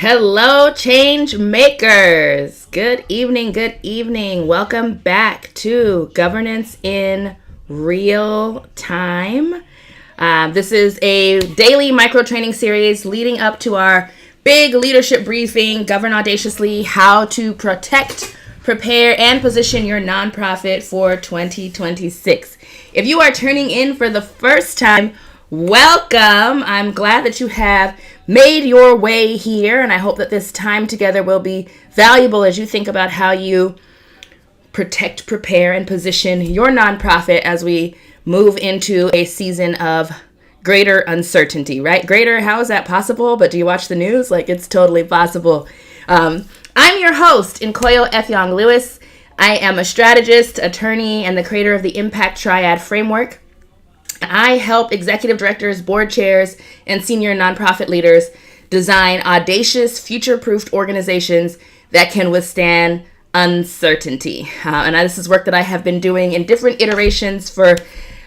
Hello, change makers. Good evening. Good evening. Welcome back to Governance in Real Time. This is a daily micro training series leading up to our big leadership briefing, Govern Audaciously, how to protect, prepare, and position your nonprofit for 2026. If you are turning in for the first time, welcome. I'm glad that you have made your way here, and I hope that this time together will be valuable as you think about how you protect, prepare, and position your nonprofit as we move into a season of greater uncertainty, right? Greater, how is that possible? But do you watch the news? Like, it's totally possible. I'm your host, Nkoyo Effiong Lewis. I am a strategist, attorney, and the creator of the Impact Triad Framework. I help executive directors, board chairs, and senior nonprofit leaders design audacious, future-proofed organizations that can withstand uncertainty. And this is work that I have been doing in different iterations for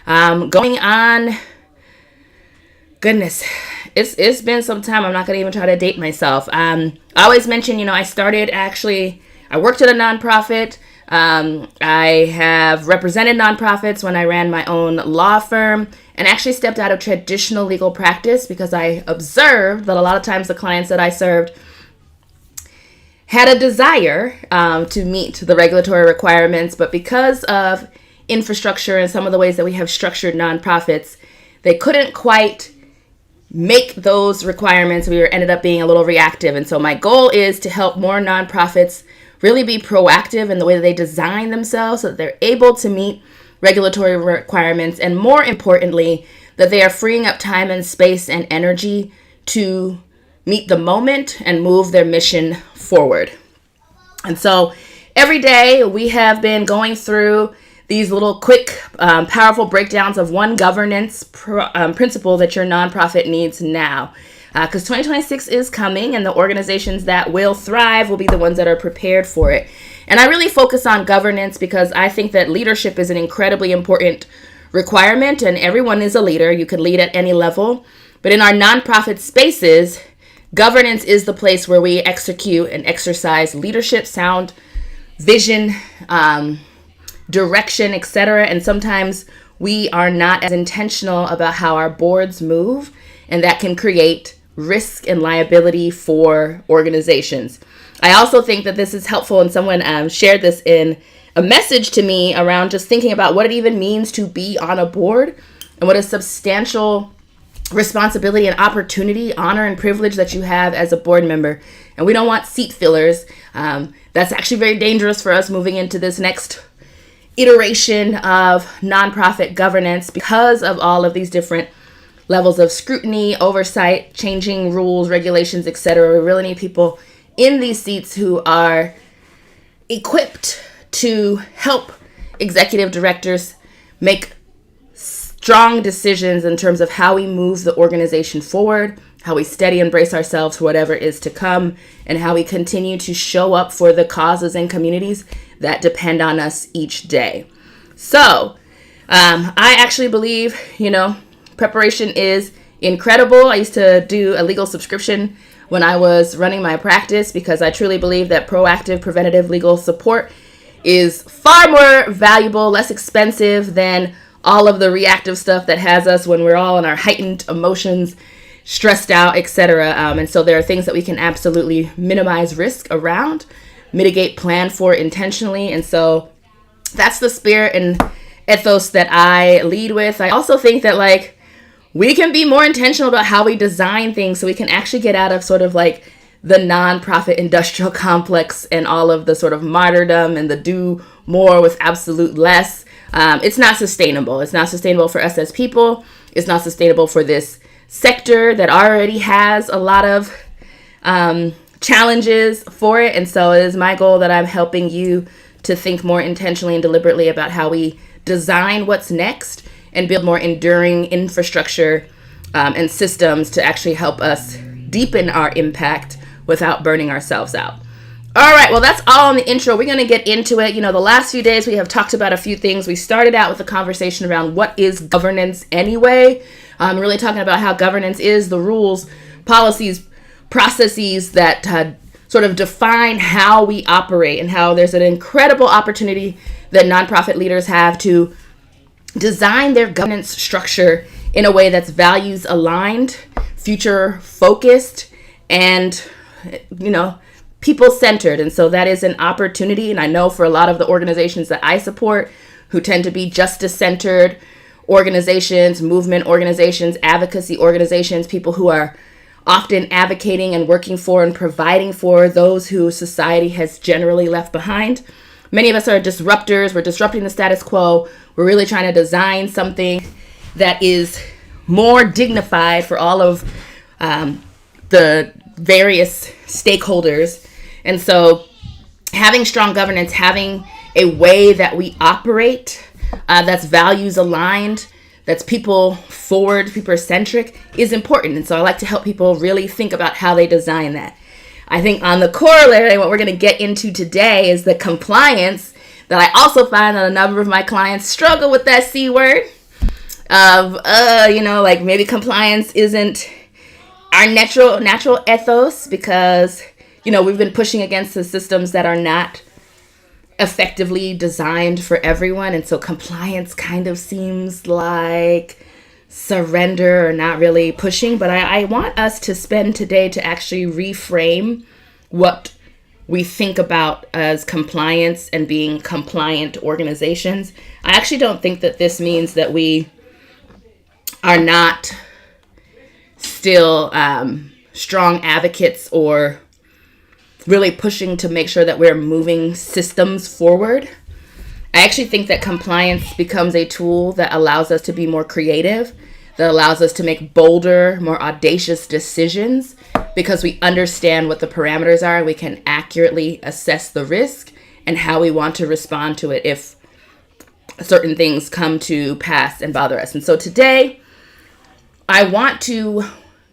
going on. Goodness, it's been some time. I'm not going to even try to date myself. I always mention, I worked at a nonprofit. I have represented nonprofits when I ran my own law firm and actually stepped out of traditional legal practice because I observed that a lot of times the clients that I served had a desire to meet the regulatory requirements, but because of infrastructure and some of the ways that we have structured nonprofits, they couldn't quite make those requirements. We ended up being a little reactive. And so my goal is to help more nonprofits really be proactive in the way that they design themselves so that they're able to meet regulatory requirements, and more importantly, that they are freeing up time and space and energy to meet the moment and move their mission forward. And so every day we have been going through these little quick, powerful breakdowns of one governance principle that your nonprofit needs now. Because 2026 is coming, and the organizations that will thrive will be the ones that are prepared for it. And I really focus on governance because I think that leadership is an incredibly important requirement, and everyone is a leader. You can lead at any level. But in our nonprofit spaces, governance is the place where we execute and exercise leadership, sound, vision, direction, etc. And sometimes we are not as intentional about how our boards move, and that can create risk and liability for organizations. I also think that this is helpful, and someone shared this in a message to me around just thinking about what it even means to be on a board and what a substantial responsibility and opportunity, honor, and privilege that you have as a board member. And we don't want seat fillers. That's actually very dangerous for us moving into this next iteration of nonprofit governance because of all of these different levels of scrutiny, oversight, changing rules, regulations, etc. We really need people in these seats who are equipped to help executive directors make strong decisions in terms of how we move the organization forward, how we steady and brace ourselves for whatever is to come, and how we continue to show up for the causes and communities that depend on us each day. So, I actually believe, preparation is incredible. I used to do a legal subscription when I was running my practice because I truly believe that proactive, preventative legal support is far more valuable, less expensive than all of the reactive stuff that has us when we're all in our heightened emotions, stressed out, etc. And so there are things that we can absolutely minimize risk around, mitigate, plan for intentionally. And so that's the spirit and ethos that I lead with. I also think that we can be more intentional about how we design things so we can actually get out of sort of the nonprofit industrial complex and all of the sort of martyrdom and the do more with absolute less. It's not sustainable. It's not sustainable for us as people. It's not sustainable for this sector that already has a lot of challenges for it. And so it is my goal that I'm helping you to think more intentionally and deliberately about how we design what's next and build more enduring infrastructure and systems to actually help us deepen our impact without burning ourselves out. All right, well, that's all in the intro. We're going to get into it. The last few days we have talked about a few things. We started out with a conversation around what is governance anyway. Really talking about how governance is the rules, policies, processes that sort of define how we operate, and how there's an incredible opportunity that nonprofit leaders have to design their governance structure in a way that's values aligned, future focused, and, people centered. And so that is an opportunity. And I know for a lot of the organizations that I support, who tend to be justice centered organizations, movement organizations, advocacy organizations, people who are often advocating and working for and providing for those who society has generally left behind. Many of us are disruptors. We're disrupting the status quo. We're really trying to design something that is more dignified for all of the various stakeholders. And so having strong governance, having a way that we operate that's values aligned, that's people forward, people centric, is important. And so I like to help people really think about how they design that. I think on the corollary, what we're going to get into today is the compliance that I also find that a number of my clients struggle with that C word of, like maybe compliance isn't our natural ethos, because, we've been pushing against the systems that are not effectively designed for everyone. And so compliance kind of seems like surrender or not really pushing. But I want us to spend today to actually reframe what we think about as compliance and being compliant organizations. I actually don't think that this means that we are not still strong advocates or really pushing to make sure that we're moving systems forward. I actually think that compliance becomes a tool that allows us to be more creative, that allows us to make bolder, more audacious decisions, because we understand what the parameters are and we can accurately assess the risk and how we want to respond to it if certain things come to pass and bother us. And so today, I want to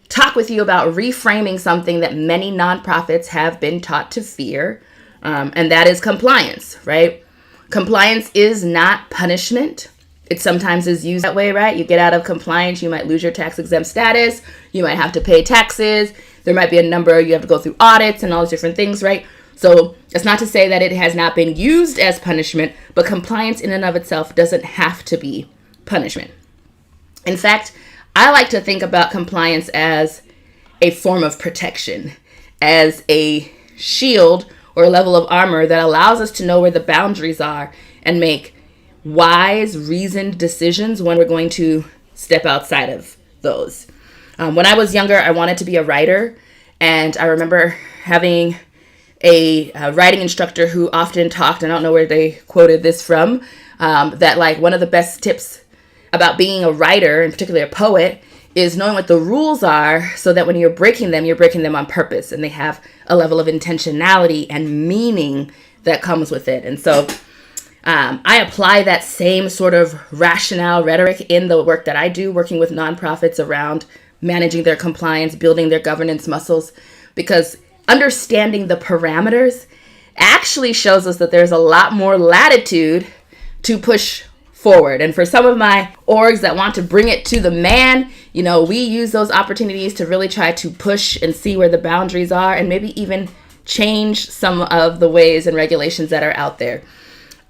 talk with you about reframing something that many nonprofits have been taught to fear, and that is compliance, right? Compliance is not punishment. It sometimes is used that way, right? You get out of compliance, you might lose your tax exempt status, you might have to pay taxes, there might be a number, you have to go through audits and all those different things, right? So it's not to say that it has not been used as punishment, but compliance in and of itself doesn't have to be punishment. In fact, I like to think about compliance as a form of protection, as a shield or a level of armor that allows us to know where the boundaries are and make wise, reasoned decisions when we're going to step outside of those. When I was younger, I wanted to be a writer, and I remember having a writing instructor who often talked, I don't know where they quoted this from, that like one of the best tips about being a writer, and particularly a poet, is knowing what the rules are so that when you're breaking them on purpose, and they have a level of intentionality and meaning that comes with it. And so I apply that same sort of rationale rhetoric in the work that I do, working with nonprofits around managing their compliance, building their governance muscles, because understanding the parameters actually shows us that there's a lot more latitude to push forward. And for some of my orgs that want to bring it to the man, we use those opportunities to really try to push and see where the boundaries are, and maybe even change some of the ways and regulations that are out there.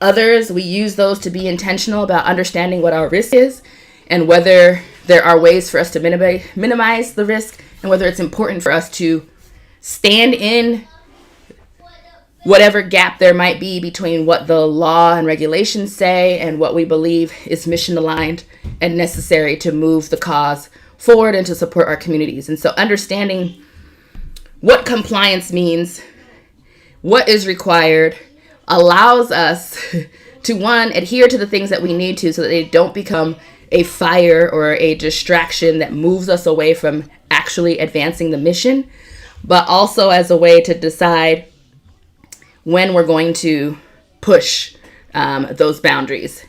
Others, we use those to be intentional about understanding what our risk is and whether there are ways for us to minimize the risk, and whether it's important for us to stand in whatever gap there might be between what the law and regulations say and what we believe is mission aligned and necessary to move the cause forward and to support our communities. And so understanding what compliance means, what is required, allows us to, one, adhere to the things that we need to so that they don't become a fire or a distraction that moves us away from actually advancing the mission, but also as a way to decide when we're going to push those boundaries.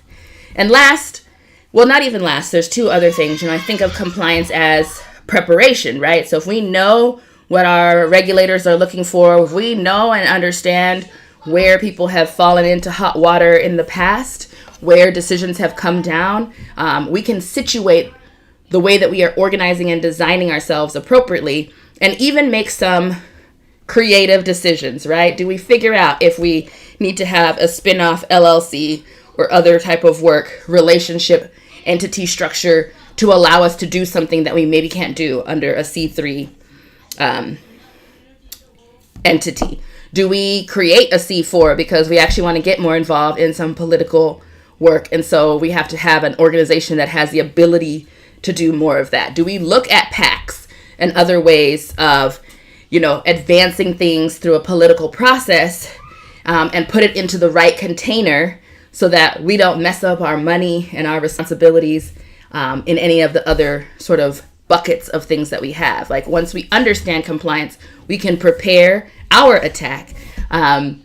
And last, well, not even last, there's two other things. I think of compliance as preparation, right? So if we know what our regulators are looking for, if we know and understand where people have fallen into hot water in the past, where decisions have come down, we can situate the way that we are organizing and designing ourselves appropriately and even make some creative decisions, right? Do we figure out if we need to have a spin-off LLC or other type of work relationship entity structure to allow us to do something that we maybe can't do under a C3 entity? Do we create a C4 because we actually want to get more involved in some political work, and so we have to have an organization that has the ability to do more of that? Do we look at PACs and other ways of, advancing things through a political process and put it into the right container so that we don't mess up our money and our responsibilities in any of the other sort of buckets of things that we have? Like, once we understand compliance, we can prepare our attack and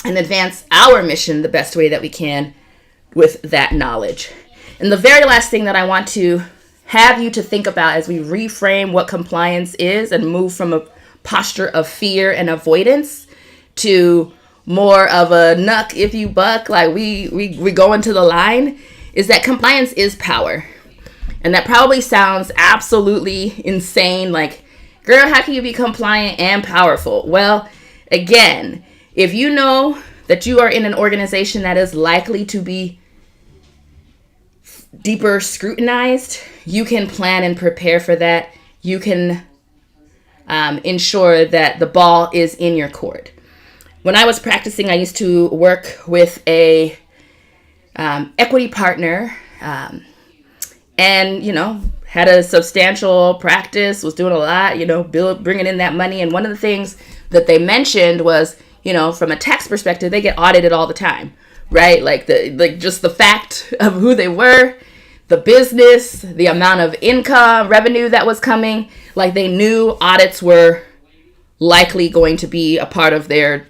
advance our mission the best way that we can with that knowledge. And the very last thing that I want to have you to think about as we reframe what compliance is and move from a posture of fear and avoidance to more of a knuck if you buck, like we go into the line, is that compliance is power. And that probably sounds absolutely insane, like, girl, how can you be compliant and powerful? Well, again, if you know that you are in an organization that is likely to be deeper scrutinized, you can plan and prepare for that. You can ensure that the ball is in your court. When I was practicing, I used to work with a equity partner and, had a substantial practice, was doing a lot, bringing in that money. And one of the things that they mentioned was, from a tax perspective, they get audited all the time, right? Like just the fact of who they were, the business, the amount of income, revenue that was coming, like they knew audits were likely going to be a part of their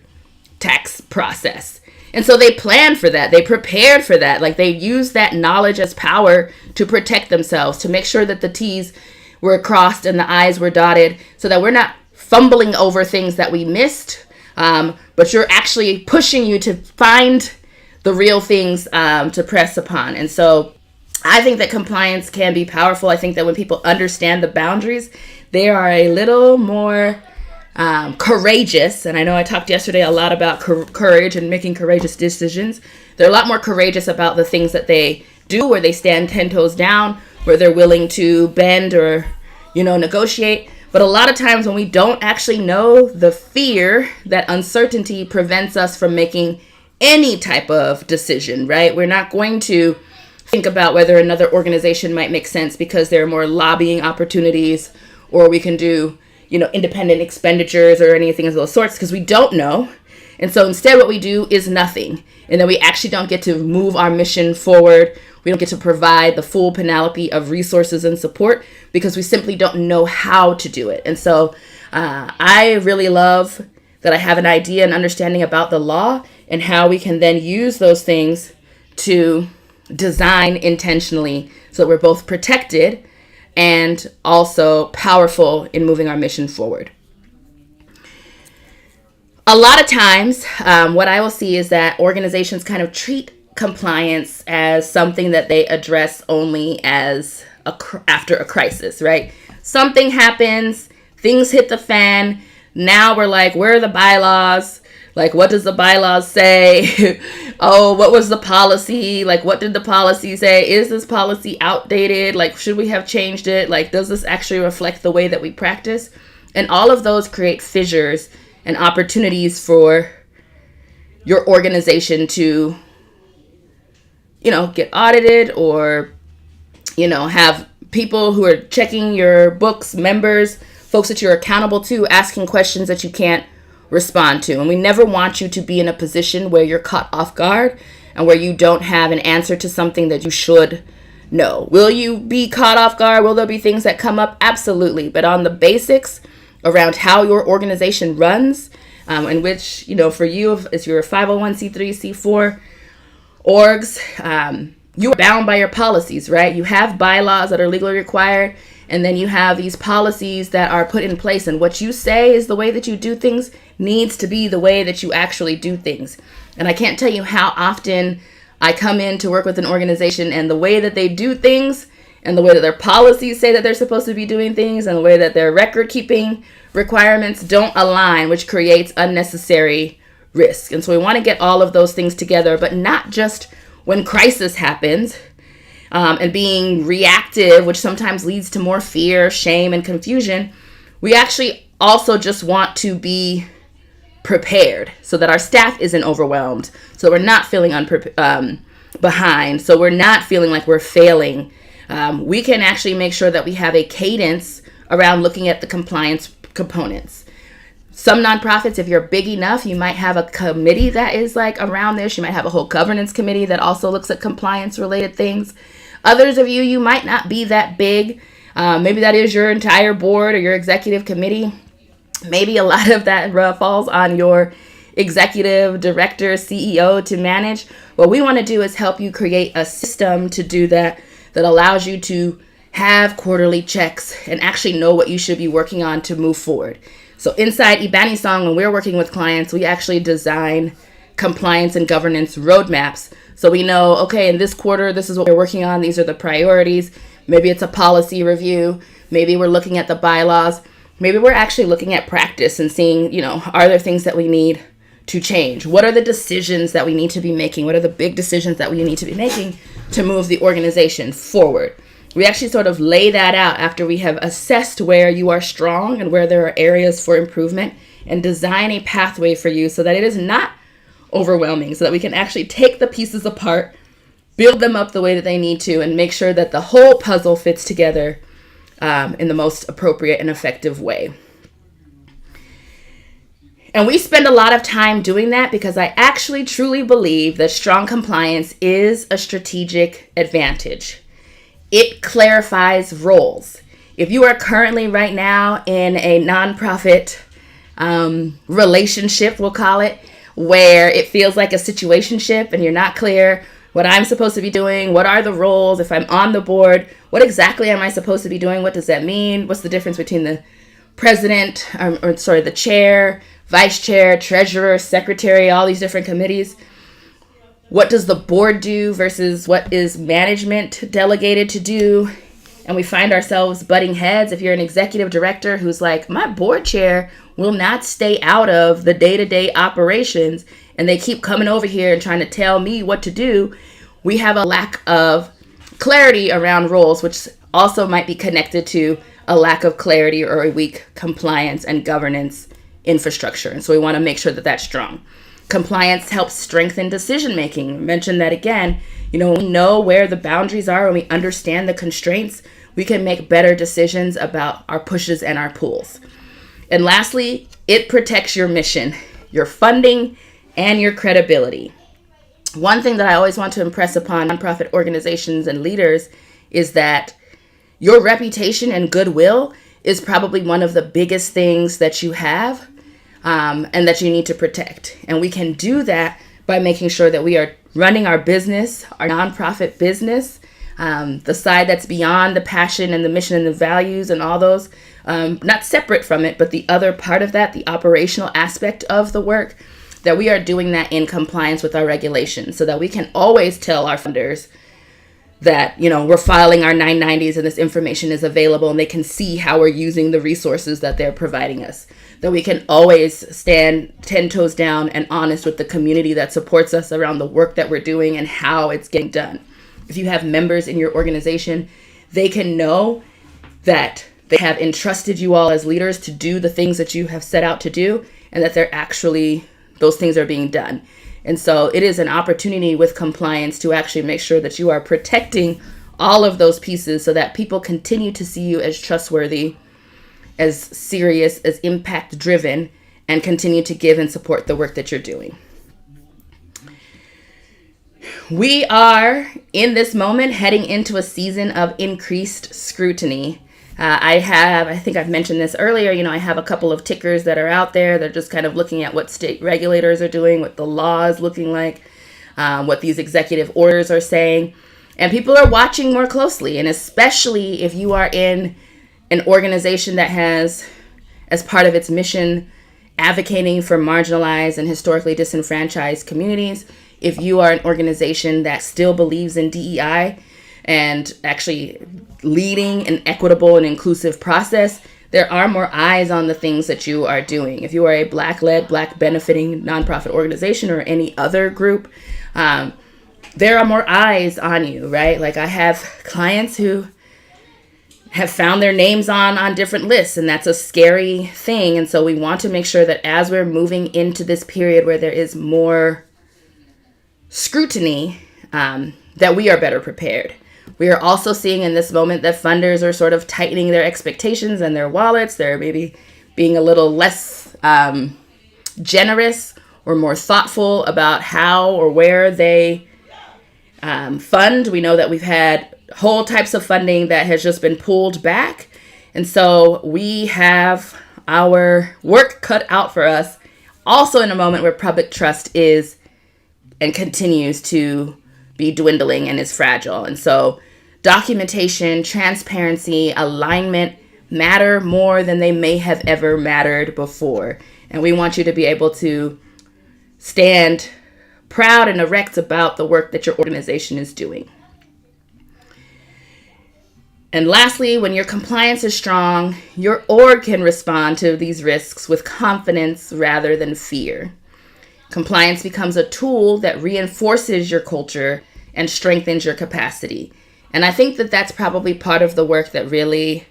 tax process. And so they planned for that. They prepared for that. Like, they used that knowledge as power to protect themselves, to make sure that the T's were crossed and the I's were dotted, so that we're not fumbling over things that we missed, but you're actually pushing you to find the real things to press upon. And so I think that compliance can be powerful. I think that when people understand the boundaries, they are a little more courageous. And I know I talked yesterday a lot about courage and making courageous decisions. They're a lot more courageous about the things that they do, where they stand 10 toes down, where they're willing to bend or, negotiate. But a lot of times when we don't actually know the fear, that uncertainty prevents us from making any type of decision, right? We're not going to think about whether another organization might make sense because there are more lobbying opportunities, or we can do, independent expenditures or anything of those sorts, because we don't know. And so instead what we do is nothing. And then we actually don't get to move our mission forward. We don't get to provide the full panoply of resources and support because we simply don't know how to do it. And so I really love that I have an idea and understanding about the law and how we can then use those things to design intentionally so that we're both protected and also powerful in moving our mission forward. A lot of times, what I will see is that organizations kind of treat compliance as something that they address only as after a crisis, right? Something happens, things hit the fan. Now we're like, where are the bylaws? Like, what does the bylaws say? Oh, what was the policy? Like, what did the policy say? Is this policy outdated? Like, should we have changed it? Like, does this actually reflect the way that we practice? And all of those create fissures and opportunities for your organization to, get audited, or, have people who are checking your books, members, folks that you're accountable to, asking questions that you can't respond to. And we never want you to be in a position where you're caught off guard and where you don't have an answer to something that you should know. Will you be caught off guard? Will there be things that come up? Absolutely. But on the basics around how your organization runs, in which, for you, if you're a 501c3, C4 orgs, you are bound by your policies, right? You have bylaws that are legally required, and then you have these policies that are put in place, and what you say is the way that you do things needs to be the way that you actually do things. And I can't tell you how often I come in to work with an organization and the way that they do things and the way that their policies say that they're supposed to be doing things and the way that their record keeping requirements don't align, which creates unnecessary risk. And so we want to get all of those things together, but not just when crisis happens and being reactive, which sometimes leads to more fear, shame, and confusion. We actually also just want to be prepared so that our staff isn't overwhelmed, so we're not feeling behind, so we're not feeling like we're failing. We can actually make sure that we have a cadence around looking at the compliance components. Some nonprofits, if you're big enough, you might have a committee that is like around this. You might have a whole governance committee that also looks at compliance related things. Others of you might not be that big. Maybe that is your entire board or your executive committee. Maybe a lot of that falls on your executive director, CEO to manage. What we want to do is help you create a system to do that allows you to have quarterly checks and actually know what you should be working on to move forward. So inside Ibani Song, when we're working with clients, we actually design compliance and governance roadmaps. So we know, okay, in this quarter, this is what we're working on. These are the priorities. Maybe it's a policy review. Maybe we're looking at the bylaws. Maybe we're actually looking at practice and seeing, are there things that we need to change? What are the decisions that we need to be making? What are the big decisions that we need to be making to move the organization forward? We actually sort of lay that out after we have assessed where you are strong and where there are areas for improvement, and design a pathway for you so that it is not overwhelming, so that we can actually take the pieces apart, build them up the way that they need to, and make sure that the whole puzzle fits together in the most appropriate and effective way. And we spend a lot of time doing that because I actually truly believe that strong compliance is a strategic advantage. It clarifies roles. If you are currently right now in a nonprofit relationship, we'll call it, where it feels like a situationship and you're not clear what I'm supposed to be doing, what are the roles, if I'm on the board, what exactly am I supposed to be doing, what does that mean, what's the difference between the president, the chair, vice chair, treasurer, secretary, all these different committees. What does the board do versus what is management delegated to do? And we find ourselves butting heads. If you're an executive director who's like, my board chair will not stay out of the day-to-day operations, and they keep coming over here and trying to tell me what to do, we have a lack of clarity around roles, which also might be connected to a lack of clarity or a weak compliance and governance infrastructure. And so we want to make sure that that's strong. Compliance helps strengthen decision making. Mention that again. When we know where the boundaries are, when we understand the constraints, we can make better decisions about our pushes and our pulls. And lastly, it protects your mission, your funding, and your credibility. One thing that I always want to impress upon nonprofit organizations and leaders is that your reputation and goodwill is probably one of the biggest things that you have and that you need to protect. And we can do that by making sure that we are running our business, our nonprofit business, the side that's beyond the passion and the mission and the values and all those, not separate from it, but the other part of that, the operational aspect of the work, that we are doing that in compliance with our regulations so that we can always tell our funders that, we're filing our 990s and this information is available and they can see how we're using the resources that they're providing us. That we can always stand 10 toes down and honest with the community that supports us around the work that we're doing and how it's getting done. If you have members in your organization, they can know that they have entrusted you all as leaders to do the things that you have set out to do, and that those things are being done. And so it is an opportunity with compliance to actually make sure that you are protecting all of those pieces so that people continue to see you as trustworthy, as serious, as impact driven, and continue to give and support the work that you're doing. We are in this moment heading into a season of increased scrutiny. I think I've mentioned this earlier, I have a couple of tickers that are out there. They're just kind of looking at what state regulators are doing, what the law is looking like, what these executive orders are saying. And people are watching more closely. And especially if you are in an organization that has, as part of its mission, advocating for marginalized and historically disenfranchised communities, if you are an organization that still believes in DEI, and actually leading an equitable and inclusive process, there are more eyes on the things that you are doing. If you are a Black-led, Black benefiting nonprofit organization or any other group, there are more eyes on you, right? Like I have clients who have found their names on different lists, and that's a scary thing. And so we want to make sure that as we're moving into this period where there is more scrutiny, that we are better prepared. We are also seeing in this moment that funders are sort of tightening their expectations and their wallets. They're maybe being a little less generous or more thoughtful about how or where they fund. We know that we've had whole types of funding that has just been pulled back. And so we have our work cut out for us, also in a moment where public trust is and continues to be dwindling and is fragile. And so documentation, transparency, alignment matter more than they may have ever mattered before. And we want you to be able to stand proud and erect about the work that your organization is doing. And lastly, when your compliance is strong, your org can respond to these risks with confidence rather than fear. Compliance becomes a tool that reinforces your culture and strengthens your capacity. And I think that that's probably part of the work that really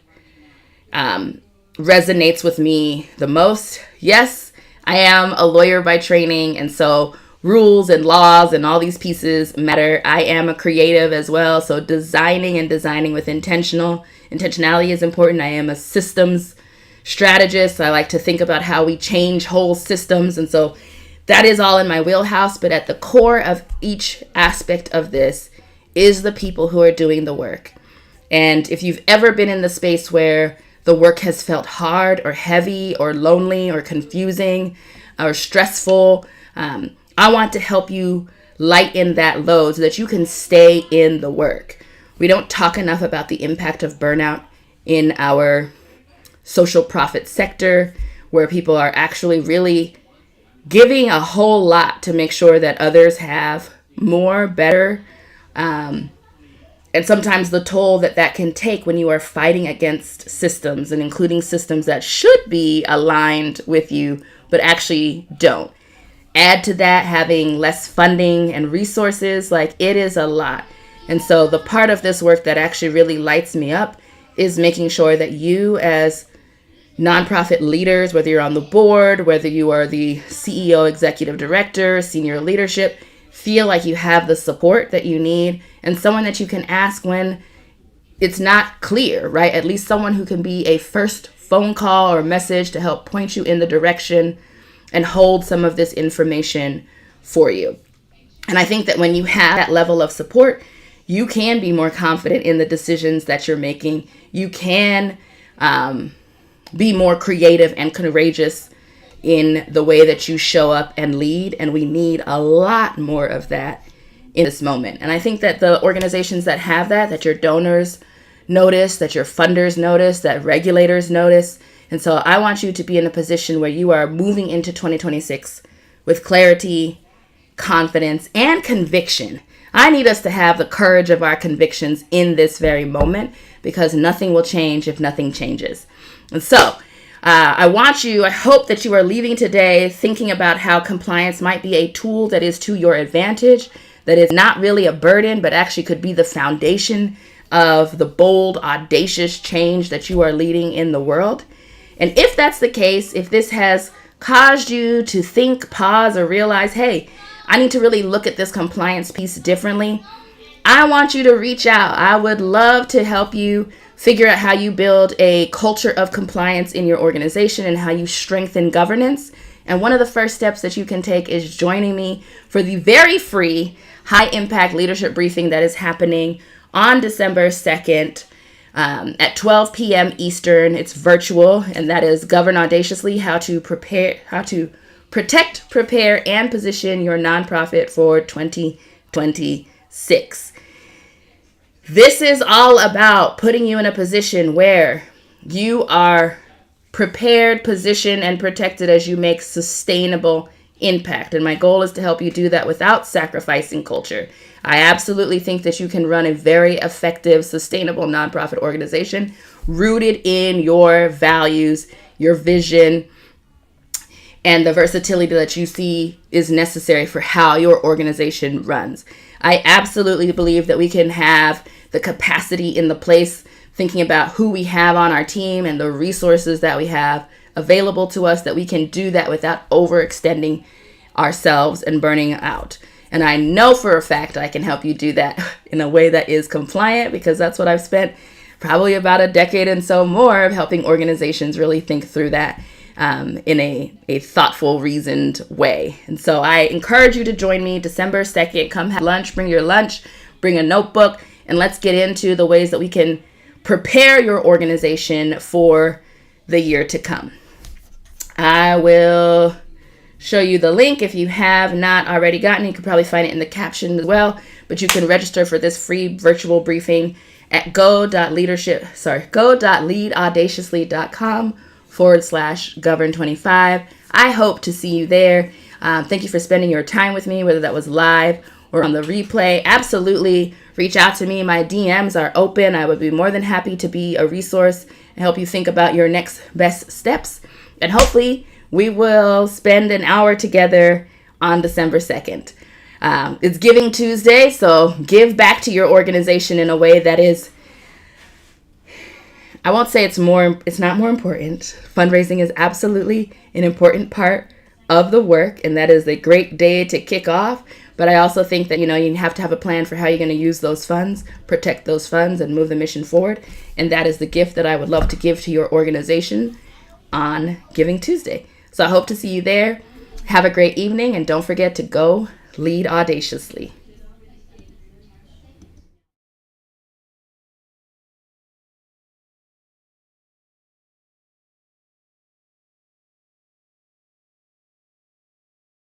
resonates with me the most. Yes, I am a lawyer by training, and so rules and laws and all these pieces matter. I am a creative as well, so designing with intentionality is important. I am a systems strategist. I like to think about how we change whole systems, and so that is all in my wheelhouse. But at the core of each aspect of this is the people who are doing the work. And if you've ever been in the space where the work has felt hard or heavy or lonely or confusing or stressful, I want to help you lighten that load so that you can stay in the work. We don't talk enough about the impact of burnout in our social profit sector, where people are actually really giving a whole lot to make sure that others have more, better, and sometimes the toll that can take when you are fighting against systems, and including systems that should be aligned with you but actually don't. Add to that having less funding and resources, like it is a lot. And so the part of this work that actually really lights me up is making sure that you as nonprofit leaders, whether you're on the board, whether you are the CEO, executive director, senior leadership, feel like you have the support that you need and someone that you can ask when it's not clear, right? At least someone who can be a first phone call or message to help point you in the direction and hold some of this information for you. And I think that when you have that level of support, you can be more confident in the decisions that you're making. You can be more creative and courageous in the way that you show up and lead. And we need a lot more of that in this moment. And I think that the organizations that have that your donors notice, that your funders notice, that regulators notice. And so I want you to be in a position where you are moving into 2026 with clarity, confidence, and conviction. I need us to have the courage of our convictions in this very moment, because nothing will change if nothing changes. And so I hope that you are leaving today thinking about how compliance might be a tool that is to your advantage, that is not really a burden, but actually could be the foundation of the bold, audacious change that you are leading in the world. And if that's the case, if this has caused you to think, pause, or realize, hey, I need to really look at this compliance piece differently, I want you to reach out. I would love to help you figure out how you build a culture of compliance in your organization and how you strengthen governance. And one of the first steps that you can take is joining me for the very free high impact leadership briefing that is happening on December 2nd at 12 p.m. Eastern. It's virtual, and that is Govern Audaciously, how to protect, prepare, and position your nonprofit for 2026. This is all about putting you in a position where you are prepared, positioned, and protected as you make sustainable impact. And my goal is to help you do that without sacrificing culture. I absolutely think that you can run a very effective, sustainable nonprofit organization rooted in your values, your vision, and the versatility that you see is necessary for how your organization runs. I absolutely believe that we can have the capacity in the place, thinking about who we have on our team and the resources that we have available to us, that we can do that without overextending ourselves and burning out. And I know for a fact I can help you do that in a way that is compliant, because that's what I've spent probably about a decade and so more of helping organizations really think through that in a thoughtful, reasoned way. And so I encourage you to join me December 2nd. Come have lunch, bring your lunch, bring a notebook, and let's get into the ways that we can prepare your organization for the year to come. I will show you the link if you have not already gotten it. You can probably find it in the caption as well, but you can register for this free virtual briefing at go.leadaudaciously.com/govern25. I hope to see you there. Thank you for spending your time with me, whether that was live or on the replay. Absolutely reach out to me. My DMs are open. I would be more than happy to be a resource and help you think about your next best steps. And hopefully we will spend an hour together on December 2nd. It's Giving Tuesday, so give back to your organization in a way that is, I won't say it's not more important. Fundraising is absolutely an important part of the work, and that is a great day to kick off. But I also think that, you have to have a plan for how you're going to use those funds, protect those funds, and move the mission forward. And that is the gift that I would love to give to your organization on Giving Tuesday. So I hope to see you there. Have a great evening, and don't forget to go lead audaciously.